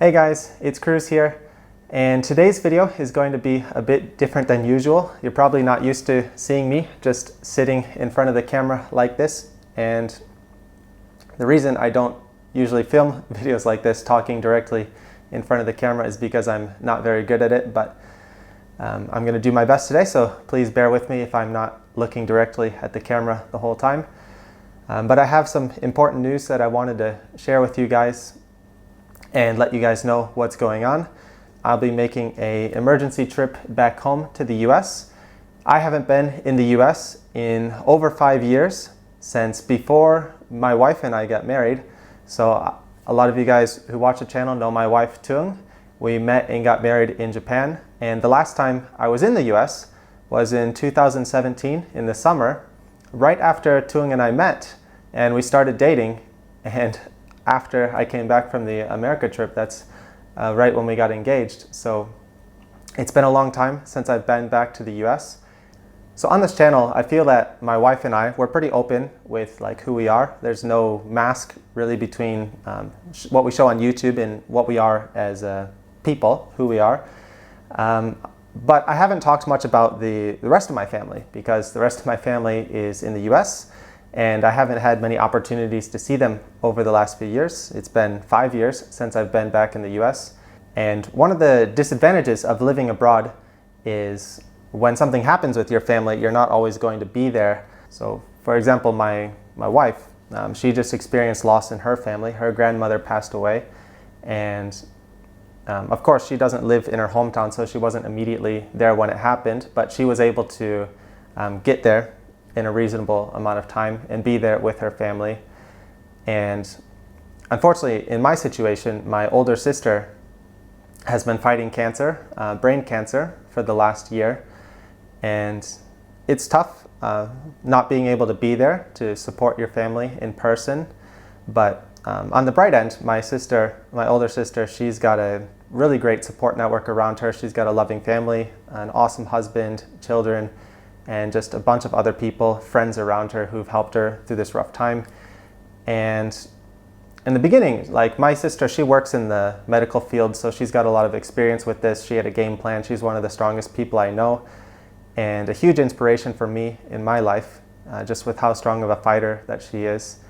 Hey guys, it's Cruz here, and today's video is going to be a bit different than usual. You're probably not used to seeing me just sitting in front of the camera like this, and the reason I don't usually film videos like this talking directly in front of the camera is because I'm not very good at it, but I'm going to do my best today, so please bear with me if I'm not looking directly at the camera the whole time. But I have some important news that I wanted to share with you guys and let you guys know what's going on. I'll be making an emergency trip back home to the US. I haven't been in the US in over 5 years, since before my wife and I got married. So a lot of you guys who watch the channel know my wife Tung. We met and got married in Japan, and the last time I was in the US was in 2017 in the summer, right after Tung and I met and we started dating. And after I came back from the America trip, that's right when we got engaged. So it's been a long time since I've been back to the US. So on this channel, I feel that my wife and I, we're pretty open with like who we are. There's no mask really between what we show on YouTube and what we are as people, who we are. But I haven't talked much about the rest of my family, because the rest of my family is in the US, and I haven't had many opportunities to see them over the last few years. It's been 5 years since I've been back in the US. And one of the disadvantages of living abroad is when something happens with your family, you're not always going to be there. So for example, my wife, she just experienced loss in her family. Her grandmother passed away, and of course she doesn't live in her hometown, so she wasn't immediately there when it happened, but she was able to get there in a reasonable amount of time and be there with her family. And unfortunately, in my situation, my older sister has been fighting cancer, brain cancer, for the last year. And it's tough not being able to be there to support your family in person. But on the bright end, my older sister, she's got a really great support network around her. She's got a loving family, an awesome husband, children, and just a bunch of other people, friends around her who've helped her through this rough time. And in the beginning, like my sister, she works in the medical field, so she's got a lot of experience with this. She had a game plan. She's one of the strongest people I know, and a huge inspiration for me in my life, just with how strong of a fighter that she is.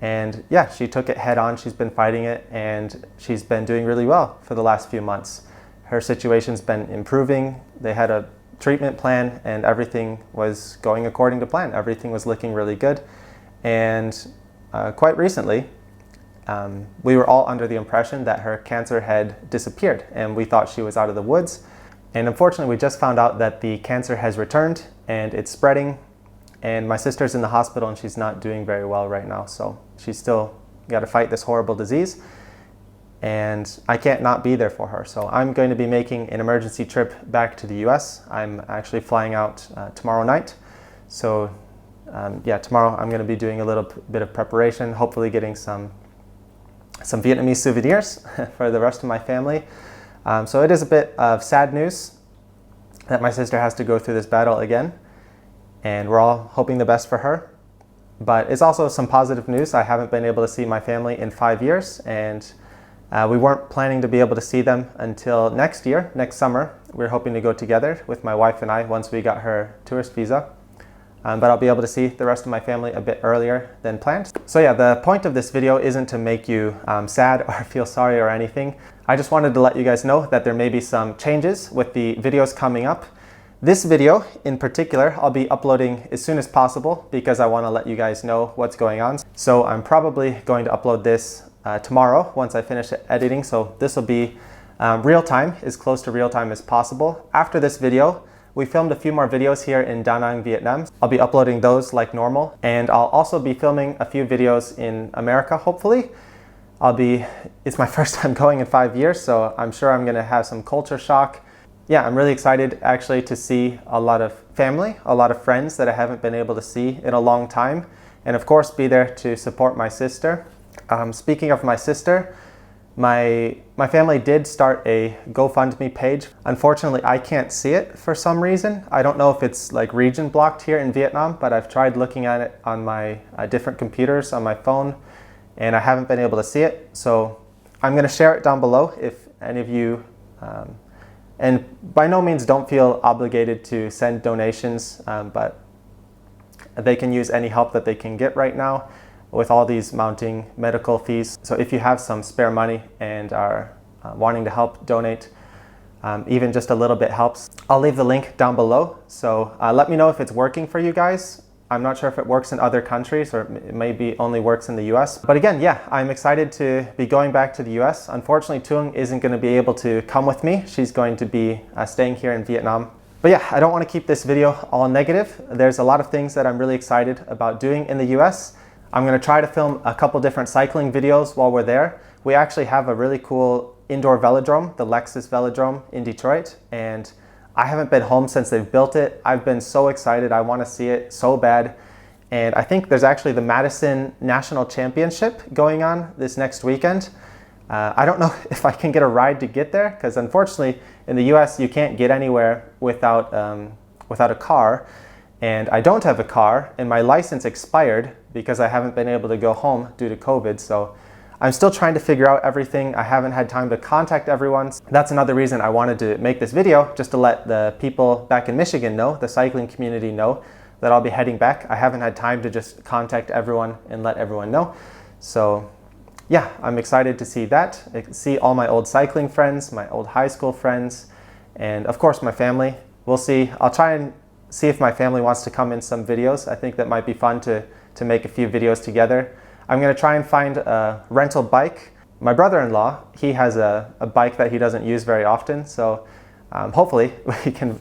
And yeah, she took it head on. She's been fighting it, and she's been doing really well for the last few months. Her situation's been improving. They had a treatment plan, and everything was going according to plan. Everything was looking really good. And quite recently, we were all under the impression that her cancer had disappeared, and we thought she was out of the woods. And unfortunately, we just found out that the cancer has returned and it's spreading, and my sister's in the hospital and she's not doing very well right now. So she's still got to fight this horrible disease, and I can't not be there for her. So I'm going to be making an emergency trip back to the US. I'm actually flying out tomorrow night. So yeah, tomorrow I'm going to be doing a little bit of preparation, hopefully getting some Vietnamese souvenirs for the rest of my family. So it is a bit of sad news that my sister has to go through this battle again, and we're all hoping the best for her. But it's also some positive news. I haven't been able to see my family in 5 years, and we weren't planning to be able to see them until next year, next summer. We're hoping to go together with my wife and I once we got her tourist visa. But I'll be able to see the rest of my family a bit earlier than planned. So yeah, the point of this video isn't to make you sad or feel sorry or anything. I just wanted to let you guys know that there may be some changes with the videos coming up. This video in particular, I'll be uploading as soon as possible because I want to let you guys know what's going on. So I'm probably going to upload this tomorrow once I finish editing. So this will be real time, as close to real time as possible. After this video, we filmed a few more videos here in Da Nang, Vietnam. I'll be uploading those like normal, and I'll also be filming a few videos in America, hopefully. It's my first time going in 5 years, so I'm sure I'm gonna have some culture shock. Yeah, I'm really excited actually to see a lot of family, a lot of friends that I haven't been able to see in a long time, and of course be there to support my sister. Speaking of my sister, my family did start a GoFundMe page. Unfortunately, I can't see it for some reason. I don't know if it's like region blocked here in Vietnam, but I've tried looking at it on my different computers on my phone, and I haven't been able to see it. So I'm going to share it down below if any of you, and by no means don't feel obligated to send donations, but they can use any help that they can get right now with all these mounting medical fees. So if you have some spare money and are wanting to help donate, even just a little bit helps. I'll leave the link down below. So let me know if it's working for you guys. I'm not sure if it works in other countries or it maybe only works in the US. But again, yeah, I'm excited to be going back to the US. Unfortunately, Tung isn't going to be able to come with me. She's going to be staying here in Vietnam. But yeah, I don't want to keep this video all negative. There's a lot of things that I'm really excited about doing in the US. I'm going to try to film a couple different cycling videos while we're there. We actually have a really cool indoor velodrome, the Lexus Velodrome in Detroit, and I haven't been home since they've built it. I've been so excited. I want to see it so bad. And I think there's actually the Madison National Championship going on this next weekend. I don't know if I can get a ride to get there, because unfortunately in the US you can't get anywhere without a car. And I don't have a car, and my license expired because I haven't been able to go home due to COVID. So I'm still trying to figure out everything. I haven't had time to contact everyone. That's another reason I wanted to make this video, just to let the people back in Michigan know, the cycling community know, that I'll be heading back. I haven't had time to just contact everyone and let everyone know. So yeah, I'm excited to see that. See all my old cycling friends, my old high school friends, and of course my family. We'll see. I'll try and see if my family wants to come in some videos. I think that might be fun to make a few videos together. I'm going to try and find a rental bike. My brother-in-law, he has a bike that he doesn't use very often, so hopefully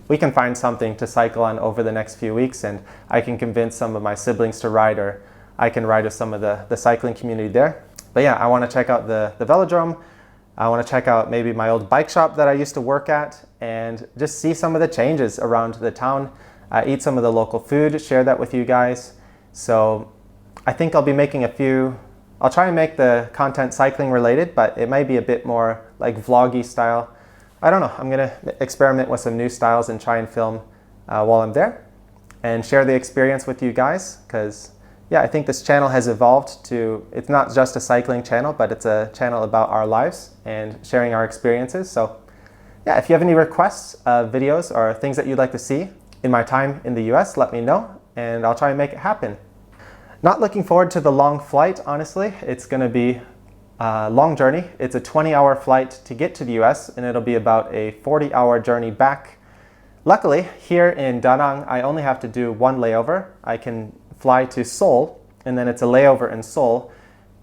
we can find something to cycle on over the next few weeks, and I can convince some of my siblings to ride, or I can ride with some of the cycling community there. But yeah, I want to check out the velodrome. I want to check out maybe my old bike shop that I used to work at, and just see some of the changes around the town, eat some of the local food, share that with you guys. So I think I'll be making I'll try and make the content cycling related, but it might be a bit more like vloggy style. I don't know, I'm gonna experiment with some new styles and try and film while I'm there and share the experience with you guys, because yeah, I think this channel has evolved to, it's not just a cycling channel, but it's a channel about our lives and sharing our experiences. So yeah, if you have any requests of videos or things that you'd like to see in my time in the US, let me know and I'll try and make it happen. Not looking forward to the long flight, honestly. It's going to be a long journey. It's a 20-hour flight to get to the US, and it'll be about a 40-hour journey back. Luckily, here in Da Nang, I only have to do one layover. I can fly to Seoul, and then it's a layover in Seoul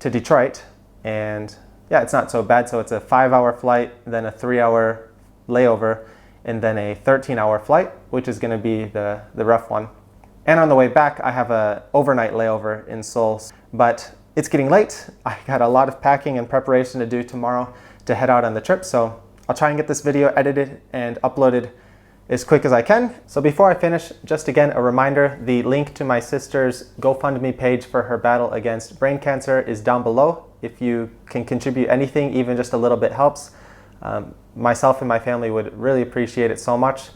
to Detroit. And yeah, it's not so bad. So it's a 5-hour flight, then a 3-hour layover, and then a 13-hour flight, which is going to be the rough one. And on the way back, I have an overnight layover in Seoul. But it's getting late. I got a lot of packing and preparation to do tomorrow to head out on the trip. So I'll try and get this video edited and uploaded as quick as I can. So before I finish, just again, a reminder, the link to my sister's GoFundMe page for her battle against brain cancer is down below. If you can contribute anything, even just a little bit helps. Myself and my family would really appreciate it so much.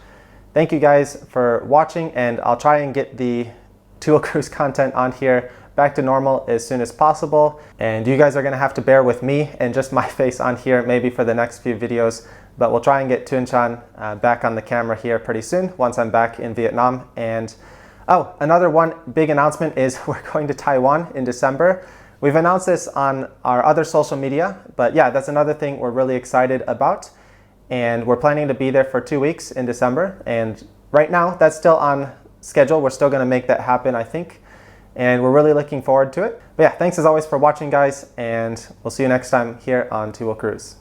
Thank you guys for watching, and I'll try and get the Tuo Cruise content on here back to normal as soon as possible. And you guys are gonna have to bear with me and just my face on here maybe for the next few videos, but we'll try and get Tuan Chan back on the camera here pretty soon once I'm back in Vietnam. And oh, another one big announcement is we're going to Taiwan in December. We've announced this on our other social media, but yeah, that's another thing we're really excited about. And we're planning to be there for 2 weeks in December. And right now, that's still on schedule. We're still going to make that happen, I think. And we're really looking forward to it. But yeah, thanks as always for watching, guys. And we'll see you next time here on Tuo Cruise.